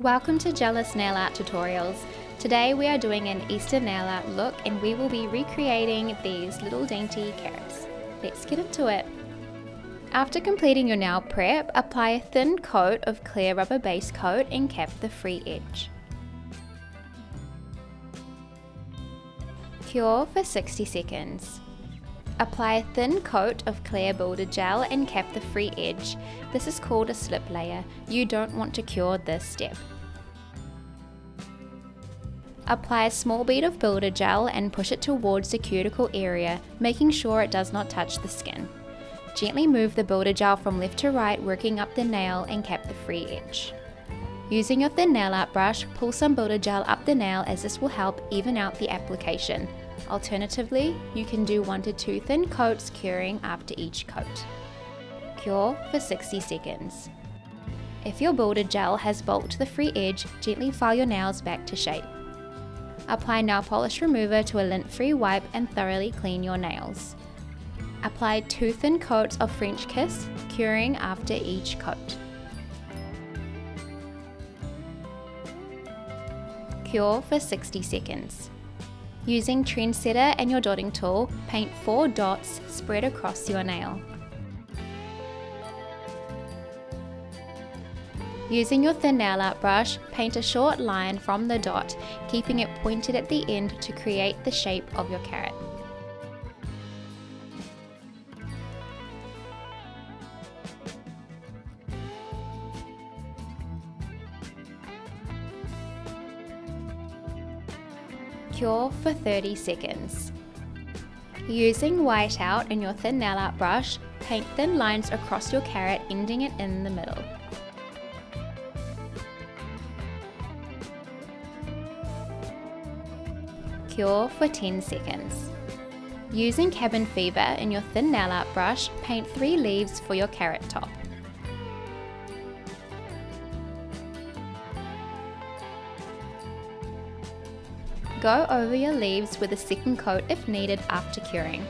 Welcome to Gelous nail art tutorials. Today we are doing an Easter nail art look and we will be recreating these little dainty carrots. Let's get into it. After completing your nail prep, apply a thin coat of clear rubber base coat and cap the free edge. Cure for 60 seconds. Apply a thin coat of clear builder gel and cap the free edge. This is called a slip layer. You don't want to cure this step. Apply a small bead of builder gel and push it towards the cuticle area, making sure it does not touch the skin. Gently move the builder gel from left to right, working up the nail and cap the free edge. Using your thin nail art brush, pull some builder gel up the nail as this will help even out the application. Alternatively, you can do 1 to 2 thin coats, curing after each coat. Cure for 60 seconds. If your builder gel has bulked the free edge, gently file your nails back to shape. Apply nail polish remover to a lint-free wipe and thoroughly clean your nails. Apply 2 thin coats of French kiss, curing after each coat. Cure for 60 seconds. Using Trendsetter and your dotting tool, paint 4 dots spread across your nail. Using your thin nail art brush, paint a short line from the dot, keeping it pointed at the end to create the shape of your carrot. Cure for 30 seconds. Using Whiteout and your thin nail art brush, paint thin lines across your carrot, ending it in the middle. Cure for 10 seconds. Using Cabin Fever and your thin nail art brush, paint 3 leaves for your carrot top. Go over your leaves with a second coat if needed after curing.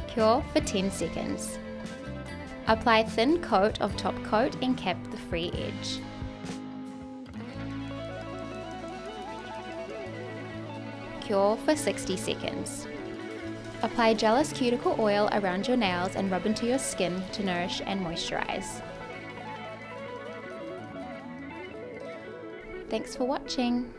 Cure for 10 seconds. Apply a thin coat of top coat and cap the free edge. Cure for 60 seconds. Apply Gelous Cuticle Oil around your nails and rub into your skin to nourish and moisturize. Thanks for watching.